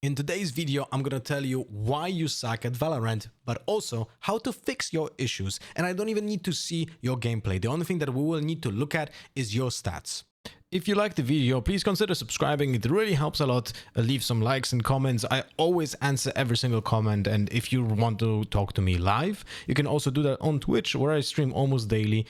In today's video, I'm gonna tell you why you suck at Valorant, but also how to fix your issues. And I don't even need to see your gameplay. The only thing that we will need to look at is your stats. If you like the video, please consider subscribing. It really helps a lot. Leave some likes and comments. I always answer every single comment. And if you want to talk to me live, you can also do that on Twitch, where I stream almost daily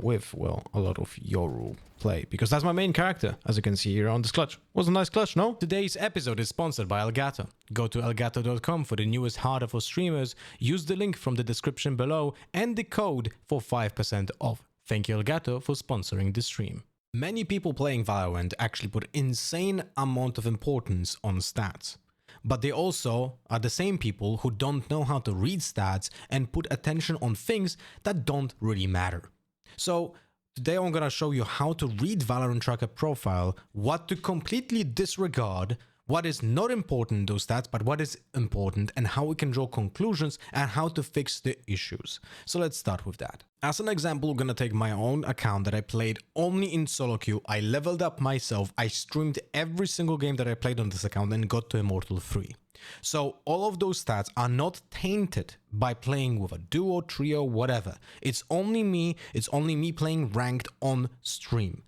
with, well, a lot of Yoru play, because that's my main character, as you can see here on this clutch. Was a nice clutch, no? Today's episode is sponsored by Elgato. Go to elgato.com for the newest hardware for streamers. Use the link from the description below and the code for 5% off. Thank you, Elgato, for sponsoring the stream. Many people playing Valorant actually put insane amount of importance on stats. But they also are the same people who don't know how to read stats and put attention on things that don't really matter. So today I'm gonna show you how to read Valorant tracker profile, what to completely disregard, what is not important in those stats, but what is important, and how we can draw conclusions and how to fix the issues. So let's start with that. As an example, I'm gonna take my own account that I played only in solo queue. I leveled up myself. I streamed every single game that I played on this account and got to Immortal 3. So all of those stats are not tainted by playing with a duo, trio, whatever. It's only me playing ranked on stream.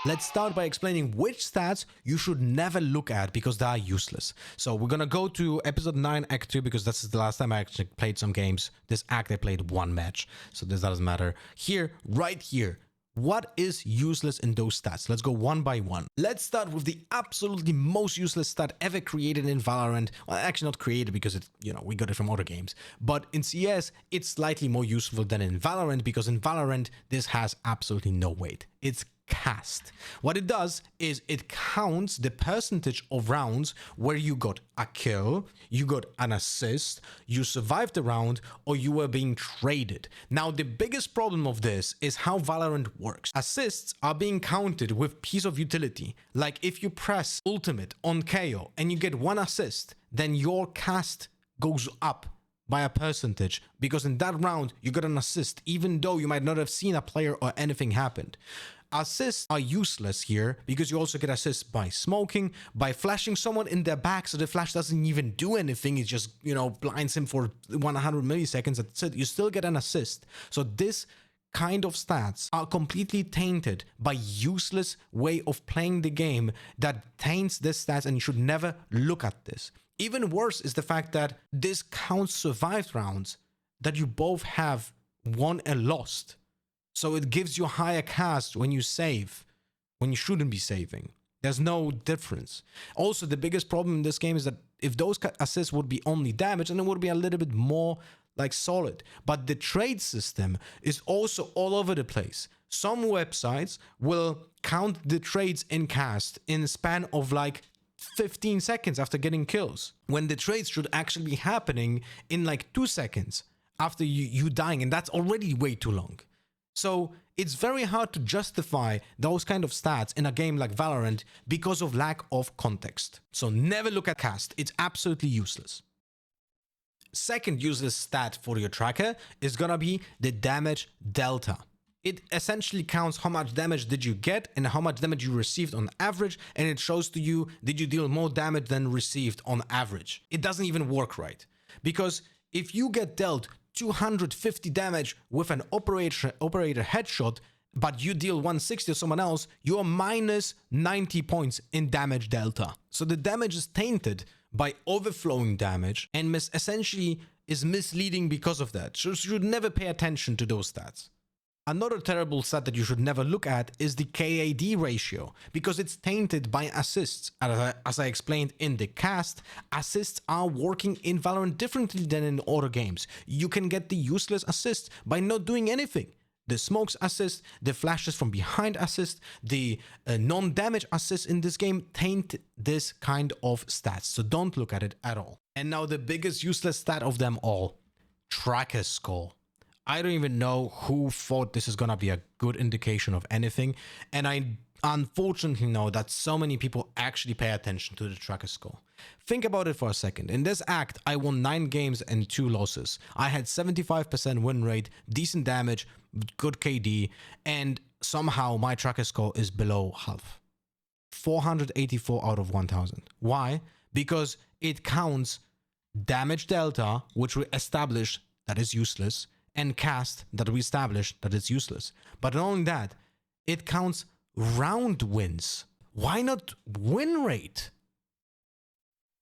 Let's start by explaining which stats you should never look at because they are useless. So we're gonna go to episode 9 act 2 because this is the last time I actually played some games. This act I played one match, so this doesn't matter. Here, right here, what is useless in those stats? Let's go one by one. Let's start with the absolutely most useless stat ever created in Valorant. Well, actually not created because it, we got it from other games. But in CS, it's slightly more useful than in Valorant because in Valorant, this has absolutely no weight. It's cast. What it does is it counts the percentage of rounds where you got a kill, you got an assist, you survived the round, or you were being traded. Now, the biggest problem of this is how Valorant works. Assists are being counted with piece of utility. Like if you press ultimate on KO and you get one assist, then your cast goes up by a percentage because in that round you got an assist, even though you might not have seen a player or anything happened. Assists are useless here because you also get assists by smoking, by flashing someone in their back so the flash doesn't even do anything. It just, blinds him for 100 milliseconds. That's it. You still get an assist. So this kind of stats are completely tainted by useless way of playing the game that taints this stats, and you should never look at this. Even worse is the fact that this counts survived rounds that you both have won and lost. So it gives you a higher cast when you save, when you shouldn't be saving. There's no difference. Also, the biggest problem in this game is that if those assists would be only damage, then it would be a little bit more like solid. But the trade system is also all over the place. Some websites will count the trades in cast in a span of like 15 seconds after getting kills, when the trades should actually be happening in like 2 seconds after you dying, and that's already way too long. So it's very hard to justify those kind of stats in a game like Valorant because of lack of context. So never look at cast. It's absolutely useless. Second useless stat for your tracker is gonna be the damage delta. It essentially counts how much damage did you get and how much damage you received on average, and it shows to you, did you deal more damage than received on average. It doesn't even work right, because if you get dealt 250 damage with an operator headshot, but you deal 160 to someone else, you're minus 90 points in damage delta. So the damage is tainted by overflowing damage and essentially is misleading because of that. So you should never pay attention to those stats. Another terrible stat that you should never look at is the KAD ratio, because it's tainted by assists. As I explained in the cast, assists are working in Valorant differently than in other games. You can get the useless assist by not doing anything. The smokes assist, the flashes from behind assist, the non-damage assist in this game taint this kind of stats. So don't look at it at all. And now the biggest useless stat of them all, tracker score. I don't even know who thought this is gonna be a good indication of anything, and I unfortunately know that so many people actually pay attention to the tracker score. Think about it for a second. In this act, I won 9 games and 2 losses. I had 75% win rate, decent damage, good KD, and somehow my tracker score is below half. 484 out of 1000. Why? Because it counts damage delta, which we established that is useless, and cast that we established that is useless. But not only that, it counts round wins. Why not win rate?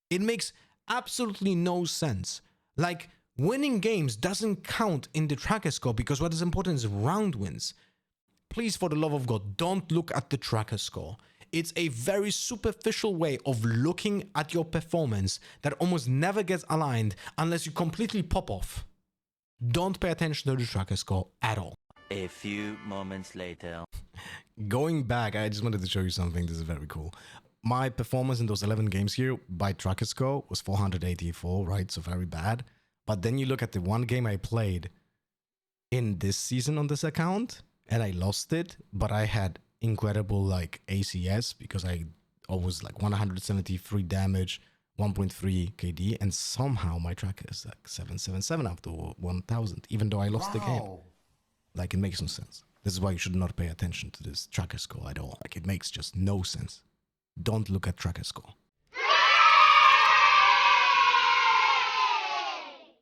It makes absolutely no sense. Like, winning games doesn't count in the tracker score because what is important is round wins. Please, for the love of God, don't look at the tracker score. It's a very superficial way of looking at your performance that almost never gets aligned unless you completely pop off. Don't pay attention to the tracker score at all. A few moments later. Going back, I just wanted to show you something. This is very cool. My performance in those 11 games here by tracker score was 484, right? So very bad. But then you look at the one game I played in this season on this account and I lost it, but I had incredible like ACS because I was like 173 damage, 1.3 KD, and somehow my tracker is like 777 after 1000, even though I lost the game. Like, it makes no sense. This is why you should not pay attention to this tracker score at all. Like, it makes just no sense. Don't look at tracker score.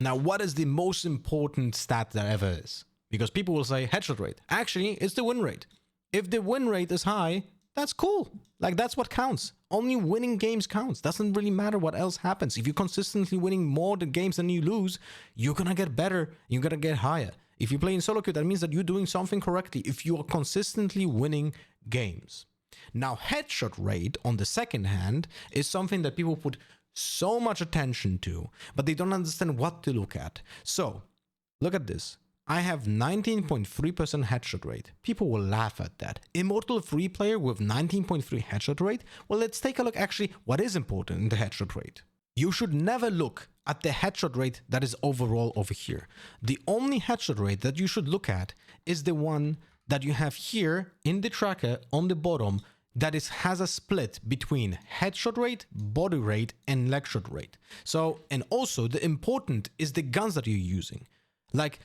Now, what is the most important stat there ever is? Because people will say headshot rate. Actually, it's the win rate. If the win rate is high, that's cool. Like, that's what counts. Only winning games counts. Doesn't really matter what else happens. If you're consistently winning more the games than you lose, you're gonna get better. You're gonna get higher. If you play in solo queue, that means that you're doing something correctly if you are consistently winning games. Now, headshot rate, on the second hand, is something that people put so much attention to, but they don't understand what to look at. So, look at this. I have 19.3% headshot rate. People will laugh at that. Immortal free player with 19.3 headshot rate? Well, let's take a look actually what is important in the headshot rate. You should never look at the headshot rate that is overall over here. The only headshot rate that you should look at is the one that you have here in the tracker on the bottom that has a split between headshot rate, body rate, and leg shot rate. So, and also the important is the guns that you're using. Like,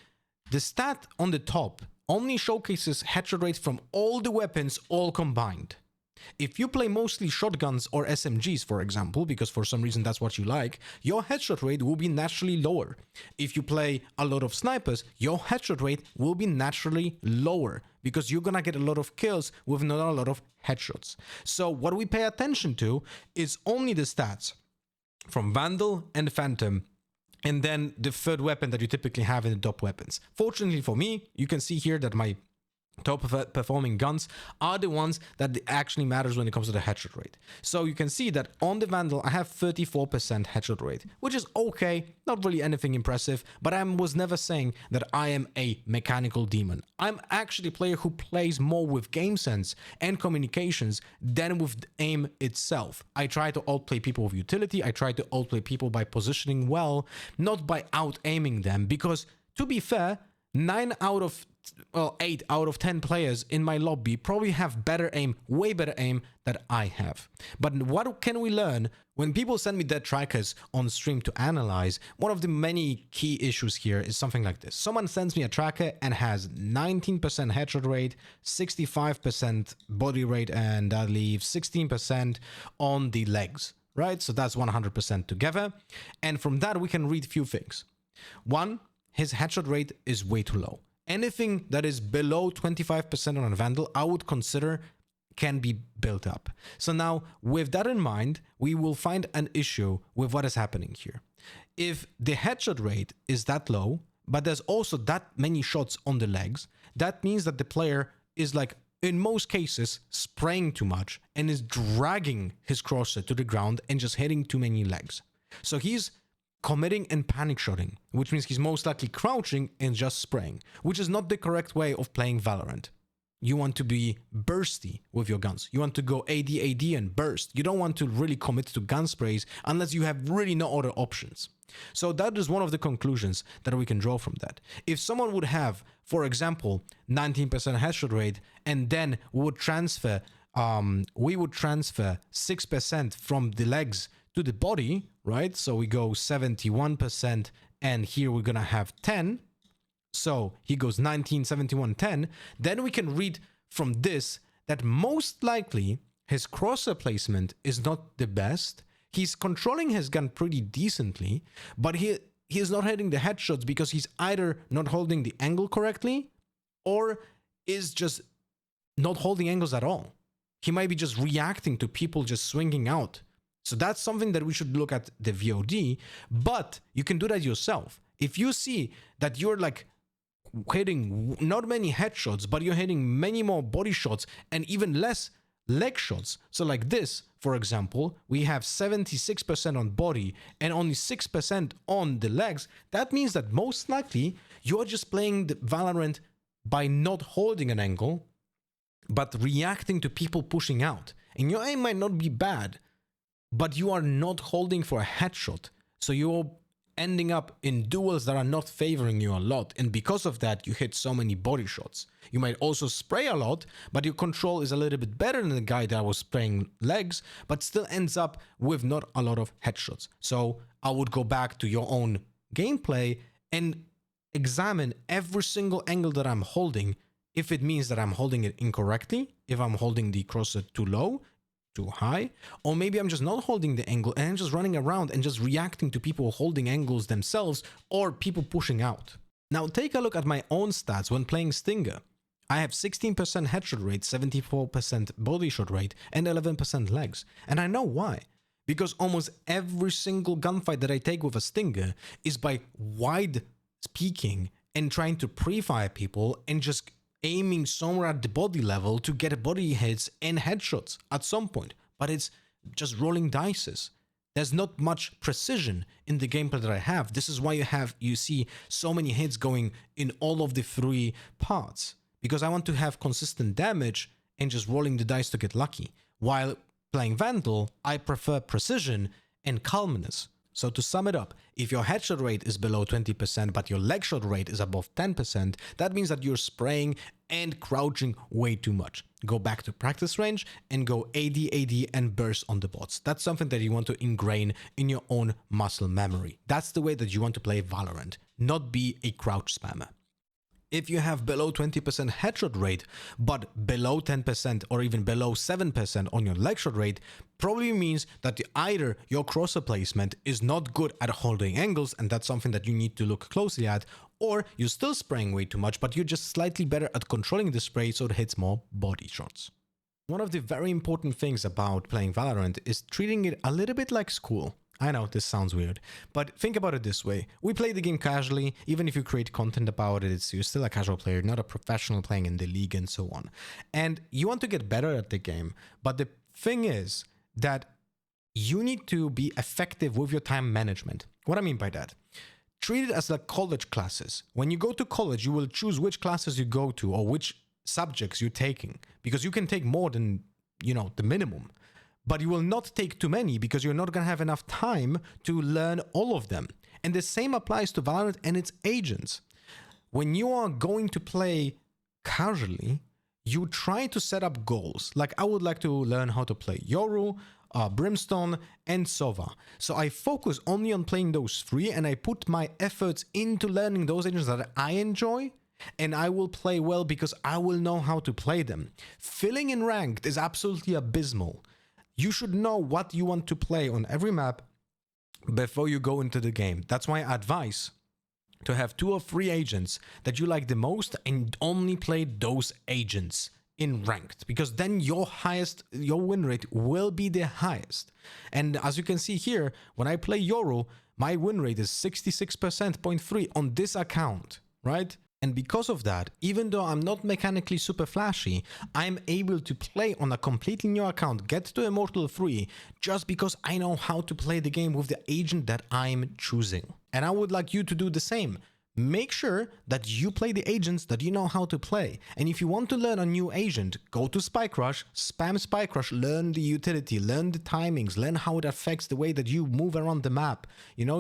the stat on the top only showcases headshot rates from all the weapons all combined. If you play mostly shotguns or SMGs, for example, because for some reason that's what you like, your headshot rate will be naturally lower. If you play a lot of snipers, your headshot rate will be naturally lower because you're gonna get a lot of kills with not a lot of headshots. So what we pay attention to is only the stats from Vandal and Phantom, and then the third weapon that you typically have in the top weapons. Fortunately for me, you can see here that my top performing guns are the ones that actually matters when it comes to the headshot rate. So you can see that on the Vandal, I have 34% headshot rate, which is okay, not really anything impressive, but I was never saying that I am a mechanical demon. I'm actually a player who plays more with game sense and communications than with aim itself. I try to outplay people with utility, I try to outplay people by positioning well, not by out-aiming them, because to be fair, 8 out of 10 players in my lobby probably have better aim, way better aim than I have. But what can we learn when people send me dead trackers on stream to analyze? One of the many key issues here is something like this. Someone sends me a tracker and has 19% headshot rate, 65% body rate, and that leaves 16% on the legs, right? So that's 100% together. And from that, we can read a few things. One, his headshot rate is way too low. Anything that is below 25% on a Vandal, I would consider can be built up. So now, with that in mind, we will find an issue with what is happening here. If the headshot rate is that low, but there's also that many shots on the legs, that means that the player is, like, in most cases, spraying too much and is dragging his crosshair to the ground and just hitting too many legs. So he's committing and panic shotting, which means he's most likely crouching and just spraying, which is not the correct way of playing Valorant. You want to be bursty with your guns. You want to go AD and burst. You don't want to really commit to gun sprays unless you have really no other options. So that is one of the conclusions that we can draw from that. If someone would have, for example, 19% headshot rate, and then we would transfer 6% from the legs to the body, right? So we go 71%, and here we're gonna have 10. So he goes 19, 71, 10. Then we can read from this that most likely His crosshair placement is not the best. He's controlling his gun pretty decently, but he is not hitting the headshots because he's either not holding the angle correctly or is just not holding angles at all. He might be just reacting to people just swinging out. So that's something that we should look at the VOD, but you can do that yourself. If you see that you're like hitting not many headshots, but you're hitting many more body shots and even less leg shots. So like this, for example, we have 76% on body and only 6% on the legs. That means that most likely you're just playing the Valorant by not holding an angle, but reacting to people pushing out. And your aim might not be bad, but you are not holding for a headshot. So you're ending up in duels that are not favoring you a lot. And because of that, you hit so many body shots. You might also spray a lot, but your control is a little bit better than the guy that was spraying legs, but still ends up with not a lot of headshots. So I would go back to your own gameplay and examine every single angle that I'm holding. If it means that I'm holding it incorrectly, if I'm holding the crosshair too low, too high, or maybe I'm just not holding the angle and I'm just running around and just reacting to people holding angles themselves or people pushing out. Now take a look at my own stats when playing Stinger. I have 16% headshot rate, 74% body shot rate, and 11% legs. And I know why. Because almost every single gunfight that I take with a Stinger is by wide peeking and trying to pre-fire people and just aiming somewhere at the body level to get body hits and headshots at some point, but it's just rolling dices. There's not much precision in the gameplay that I have. This is why you see so many hits going in all of the three parts, because I want to have consistent damage and just rolling the dice to get lucky. While playing Vandal, I prefer precision and calmness. So to sum it up, if your headshot rate is below 20%, but your leg shot rate is above 10%, that means that you're spraying and crouching way too much. Go back to practice range and go AD, and burst on the bots. That's something that you want to ingrain in your own muscle memory. That's the way that you want to play Valorant, not be a crouch spammer. If you have below 20% headshot rate, but below 10% or even below 7% on your leg shot rate, probably means that either your crosshair placement is not good at holding angles, and that's something that you need to look closely at, or you're still spraying way too much, but you're just slightly better at controlling the spray so it hits more body shots. One of the very important things about playing Valorant is treating it a little bit like school. I know this sounds weird, but think about it this way. We play the game casually. Even if you create content about it, you're still a casual player, not a professional playing in the league and so on. And you want to get better at the game. But the thing is that you need to be effective with your time management. What I mean by that? Treat it as like college classes. When you go to college, you will choose which classes you go to or which subjects you're taking, because you can take more than, the minimum. But you will not take too many because you're not going to have enough time to learn all of them. And the same applies to Valorant and its agents. When you are going to play casually, you try to set up goals. Like I would like to learn how to play Yoru, Brimstone, and Sova. So I focus only on playing those three and I put my efforts into learning those agents that I enjoy. And I will play well because I will know how to play them. Filling in ranked is absolutely abysmal. You should know what you want to play on every map before you go into the game. That's why I advise to have 2 or 3 agents that you like the most and only play those agents in ranked, because then your win rate will be the highest. And as you can see here, when I play Yoru, my win rate is 66.3% on this account, right? And because of that, even though I'm not mechanically super flashy, I'm able to play on a completely new account, get to Immortal 3, just because I know how to play the game with the agent that I'm choosing. And I would like you to do the same. Make sure that you play the agents that you know how to play. And if you want to learn a new agent, go to Spike Rush, spam Spike Rush, learn the utility, learn the timings, learn how it affects the way that you move around the map.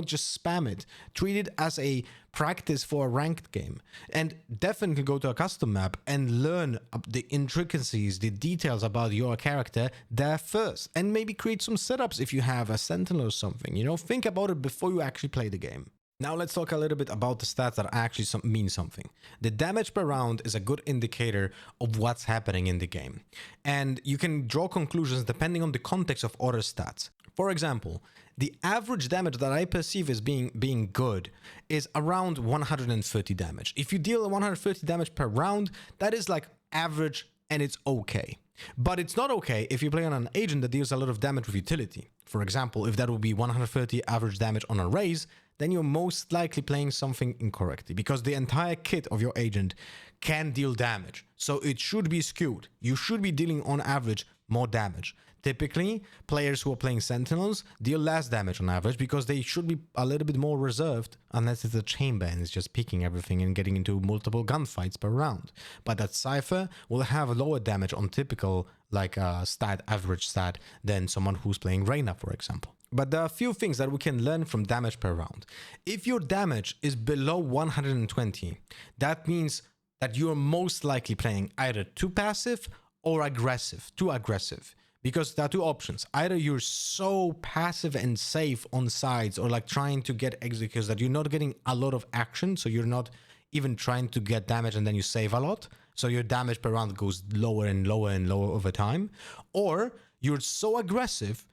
Just spam it. Treat it as a practice for a ranked game. And definitely go to a custom map and learn the intricacies, the details about your character there first. And maybe create some setups if you have a sentinel or something. Think about it before you actually play the game. Now let's talk a little bit about the stats that actually mean something. The damage per round is a good indicator of what's happening in the game. And you can draw conclusions depending on the context of other stats. For example, the average damage that I perceive as being good is around 130 damage. If you deal 130 damage per round, that is like average and it's okay. But it's not okay if you play on an agent that deals a lot of damage with utility. For example, if that would be 130 average damage on a raise, then you're most likely playing something incorrectly because the entire kit of your agent can deal damage. So it should be skewed. You should be dealing on average more damage. Typically, players who are playing Sentinels deal less damage on average because they should be a little bit more reserved unless it's a chamber and it's just picking everything and getting into multiple gunfights per round. But that Cypher will have lower damage on typical like average stat than someone who's playing Reyna, for example. But there are a few things that we can learn from damage per round. If your damage is below 120, that means that you're most likely playing either too passive or aggressive, too aggressive. Because there are two options. Either you're so passive and safe on sides or like trying to get executes that you're not getting a lot of action, so you're not even trying to get damage and then you save a lot. So your damage per round goes lower and lower and lower over time. Or you're so aggressive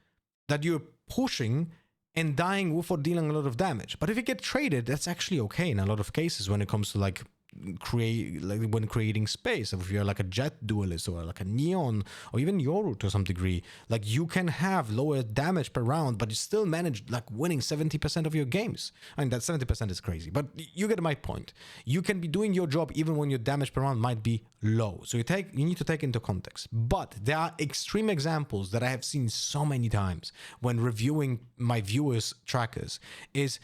that you're pushing and dying without dealing a lot of damage. But if you get traded, that's actually okay in a lot of cases when it comes to like when creating space. If you're like a Jet duelist or like a Neon or even Yoru to some degree, like you can have lower damage per round, but you still manage like winning 70% of your games. I mean, that 70% is crazy, but you get my point. You can be doing your job even when your damage per round might be low. So you need to take into context. But there are extreme examples that I have seen so many times when reviewing my viewers' trackers is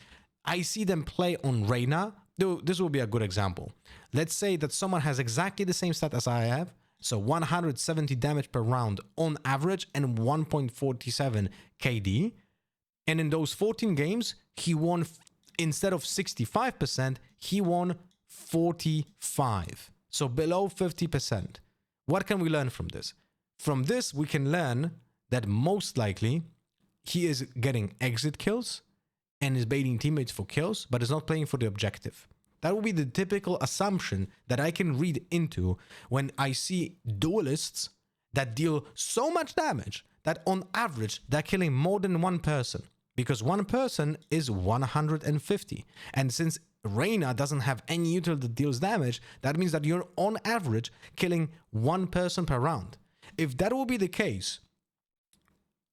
I see them play on Reyna. This will be a good example. Let's say that someone has exactly the same stat as I have, so 170 damage per round on average and 1.47 KD. And in those 14 games, he won, instead of 65%, he won 45. So below 50%. What can we learn from this? From this, we can learn that most likely he is getting exit kills and is baiting teammates for kills, but is not playing for the objective. That will be the typical assumption that I can read into when I see duelists that deal so much damage that on average they're killing more than one person, because one person is 150. And since Reyna doesn't have any util that deals damage, that means that you're on average killing one person per round. If that will be the case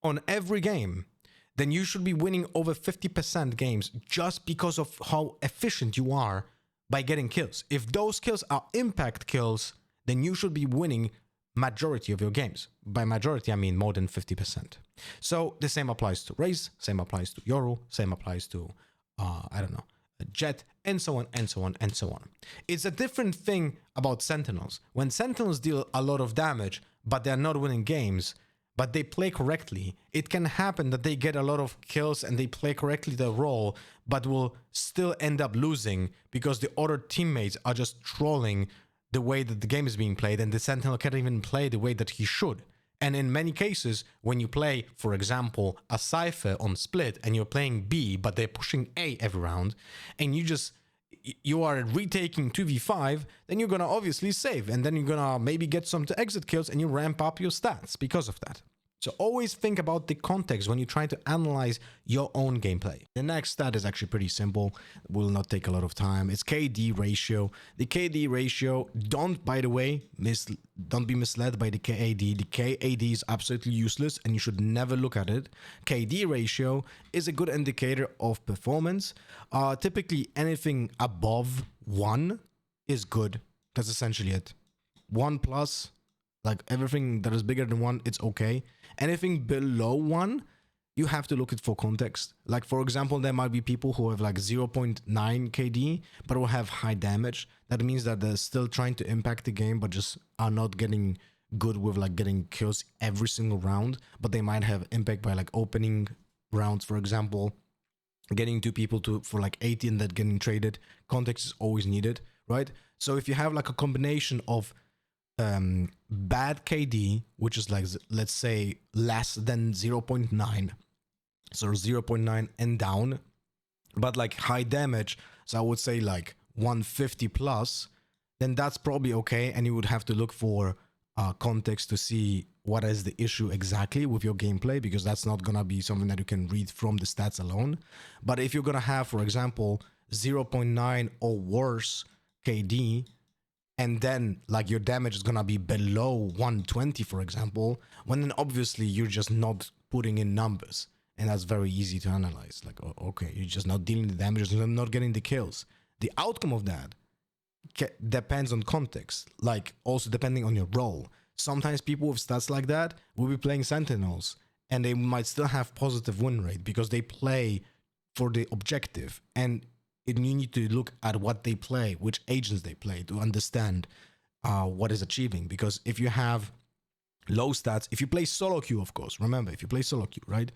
on every game, then you should be winning over 50% games just because of how efficient you are by getting kills. If those kills are impact kills, then you should be winning majority of your games. By majority, I mean more than 50%. So the same applies to Raze, same applies to Yoru, same applies to, Jet, and so on, and so on, and so on. It's a different thing about Sentinels. When Sentinels deal a lot of damage, but they're not winning games, but they play correctly, it can happen that they get a lot of kills and they play correctly their role, but will still end up losing because the other teammates are just trolling the way that the game is being played, and the Sentinel can't even play the way that he should. And in many cases, when you play, for example, a Cypher on Split and you're playing B, but they're pushing A every round, and you are retaking 2v5, then you're gonna obviously save, and then you're gonna maybe get some exit kills and you ramp up your stats because of that. So always think about the context when you try to analyze your own gameplay. The next stat is actually pretty simple, will not take a lot of time. It's KD ratio. The KD ratio, don't be misled by the KAD. The KAD is absolutely useless and you should never look at it. KD ratio is a good indicator of performance. Typically anything above 1 is good. That's essentially it. 1 plus, like everything that is bigger than 1, it's okay. Anything below 1, you have to look at for context. Like, for example, there might be people who have like 0.9 KD, but will have high damage. That means that they're still trying to impact the game, but just are not getting good with like getting kills every single round. But they might have impact by like opening rounds, for example, getting 2 people for like 80 and that getting traded. Context is always needed, right? So if you have like a combination of bad KD, which is like, let's say, less than 0.9, so 0.9 and down, But like high damage, so I would say like 150 plus, then that's probably okay. And you would have to look for context to see what is the issue exactly with your gameplay, because that's not gonna be something that you can read from the stats alone. But if you're gonna have, for example, 0.9 or worse KD, and then like your damage is gonna be below 120, for example, when then obviously you're just not putting in numbers, and that's very easy to analyze. Like, okay, you're just not dealing the damage, you're not getting the kills. The outcome of that depends on context, like also depending on your role. Sometimes people with stats like that will be playing Sentinels, and they might still have positive win rate because they play for the objective, and you need to look at what they play, which agents they play, to understand what is achieving. Because if you have low stats, if you play solo queue, of course, remember, if you play solo queue, right?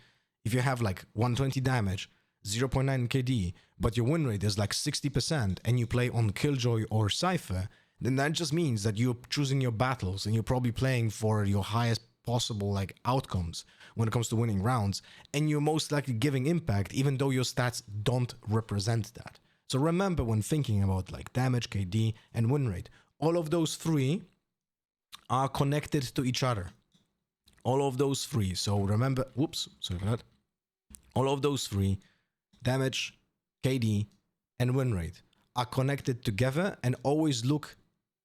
If you have like 120 damage, 0.9 KD, but your win rate is like 60%, and you play on Killjoy or Cypher, then that just means that you're choosing your battles, and you're probably playing for your highest possible like outcomes when it comes to winning rounds, and you're most likely giving impact even though your stats don't represent that. So remember, when thinking about like damage, KD, and win rate, all of those three are connected to each other. All of those three. So remember, whoops, sorry for that. All of those three, damage, KD, and win rate, are connected together, and always look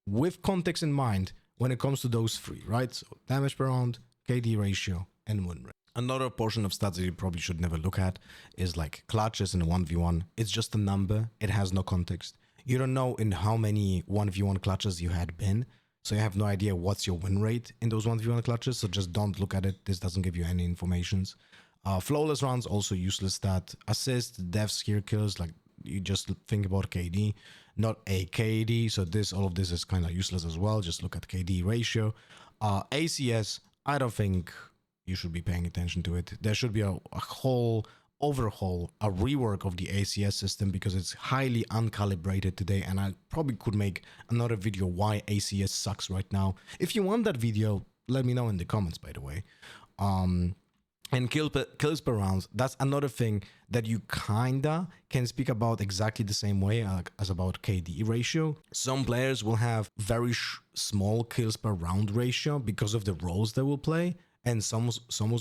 with context in mind when it comes to those three, right? So damage per round, KD ratio, and win rate. Another portion of stats that you probably should never look at is like clutches in a 1v1. It's just a number. It has no context. You don't know in how many 1v1 clutches you had been, so you have no idea what's your win rate in those 1v1 clutches, so just don't look at it. This doesn't give you any informations. Flawless rounds, also useless stat. Assist, deaths, here kills, like you just think about KD, not a KD, so all of this is kind of useless as well. Just look at KD ratio. ACS, I don't think you should be paying attention to it. There should be a whole overhaul, a rework of the ACS system, because it's highly uncalibrated today, and I probably could make another video why ACS sucks right now. If you want that video, let me know in the comments, by the way. And kills per round, that's another thing that you kinda can speak about exactly the same way as about KD ratio. Some players will have very small kills per round ratio because of the roles they will play, and some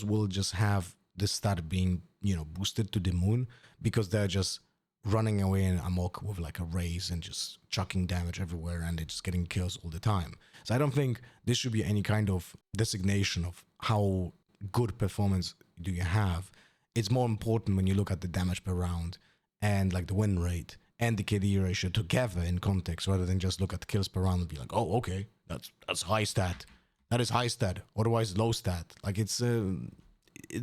will just have the stat being, you know, boosted to the moon because they're just running away in amok with like a raise and just chucking damage everywhere, and they're just getting kills all the time. So I don't think this should be any kind of designation of how good performance do you have. It's more important when you look at the damage per round and like the win rate and the KD ratio together in context, rather than just look at kills per round and be like, oh, okay, that's high stat. That is high stat. Otherwise, low stat. Like it's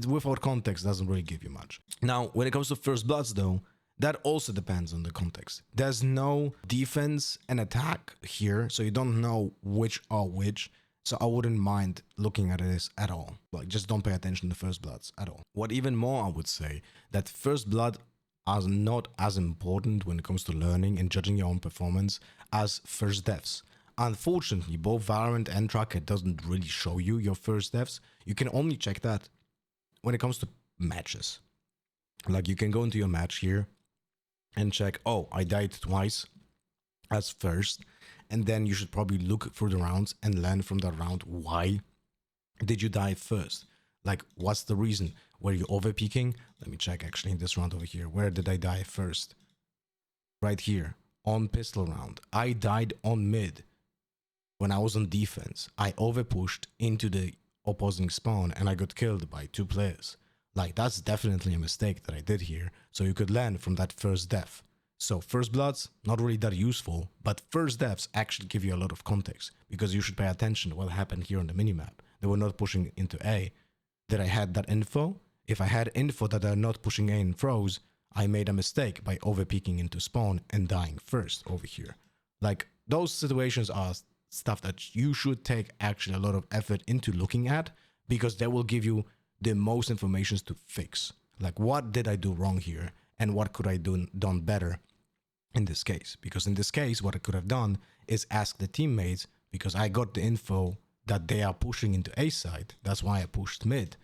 without context doesn't really give you much. Now, when it comes to first bloods, though, that also depends on the context. There's no defense and attack here, so you don't know which are which. So I wouldn't mind looking at this at all. Like, just don't pay attention to first bloods at all. What even more, I would say, that first blood are not as important when it comes to learning and judging your own performance as first deaths. Unfortunately, both Valorant and Tracker doesn't really show you your first deaths. You can only check that when it comes to matches. Like, you can go into your match here and check, oh, I died twice as first. And then you should probably look through the rounds and learn from that round, why did you die first? Like, what's the reason? Were you overpeaking? Let me check actually in this round over here. Where did I die first? Right here, on pistol round. I died on mid when I was on defense. I overpushed into the opposing spawn and I got killed by 2 players. Like, that's definitely a mistake that I did here. So you could learn from that first death. So first bloods, not really that useful, but first deaths actually give you a lot of context, because you should pay attention to what happened here on the minimap. They were not pushing into A. Did I had that info? If I had info that they're not pushing A in throws, I made a mistake by overpeaking into spawn and dying first over here. Like, those situations are stuff that you should take actually a lot of effort into looking at, because they will give you the most information to fix. Like, what did I do wrong here? And what could I done better in this case? Because in this case, what I could have done is ask the teammates, because I got the info that they are pushing into A side. That's why I pushed mid.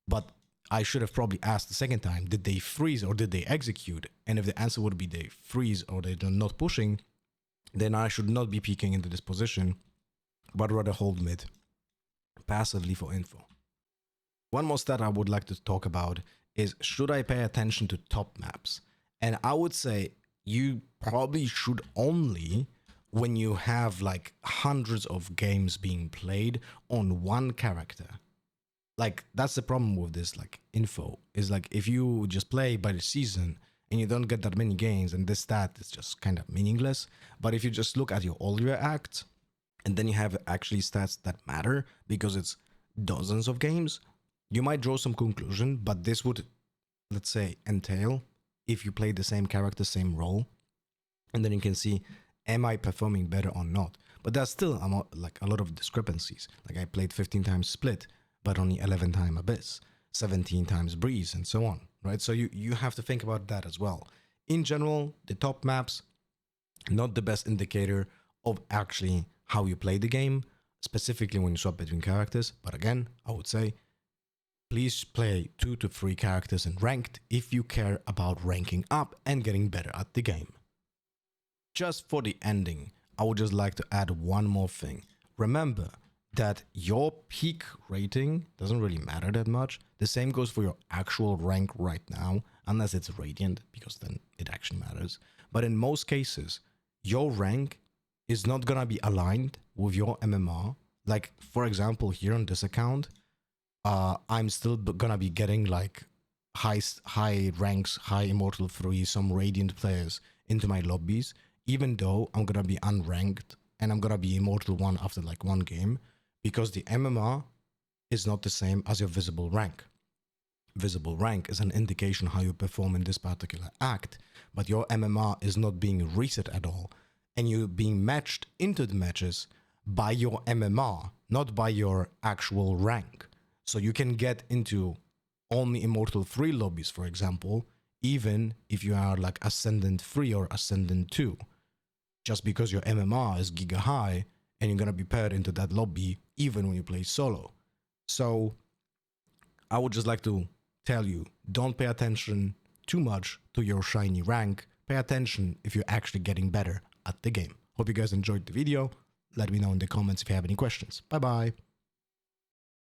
But I should have probably asked the second time, did they freeze or did they execute? And if the answer would be they freeze or they're not pushing, then I should not be peeking into this position, but rather hold mid passively for info. One more stat I would like to talk about is, should I pay attention to top maps? And I would say you probably should only when you have like hundreds of games being played on one character. Like, that's the problem with this like info, is like if you just play by the season and you don't get that many games, and this stat is just kind of meaningless. But if you just look at all your acts, and then you have actually stats that matter because it's dozens of games, you might draw some conclusion. But this would, let's say, entail if you play the same character, same role, and then you can see, am I performing better or not? But there's still like a lot of discrepancies. Like I played 15 times Split, but only 11 times Abyss, 17 times Breeze, and so on, right? So you have to think about that as well. In general, the top maps, not the best indicator of actually how you play the game, specifically when you swap between characters. But again, I would say, please play 2 to 3 characters in ranked if you care about ranking up and getting better at the game. Just for the ending, I would just like to add one more thing. Remember that your peak rating doesn't really matter that much. The same goes for your actual rank right now, unless it's Radiant, because then it actually matters. But in most cases, your rank is not gonna be aligned with your MMR. Like, for example, here on this account, I'm still gonna be getting like high ranks, high Immortal 3, some Radiant players into my lobbies, even though I'm gonna be unranked and I'm gonna be Immortal 1 after like 1 game, because the MMR is not the same as your visible rank. Visible rank is an indication how you perform in this particular act, but your MMR is not being reset at all, and you're being matched into the matches by your MMR, not by your actual rank. So you can get into only Immortal 3 lobbies, for example, even if you are like Ascendant 3 or Ascendant 2, just because your MMR is giga high and you're gonna be paired into that lobby even when you play solo. So I would just like to tell you, don't pay attention too much to your shiny rank. Pay attention if you're actually getting better at the game. Hope you guys enjoyed the video. Let me know in the comments if you have any questions. Bye bye.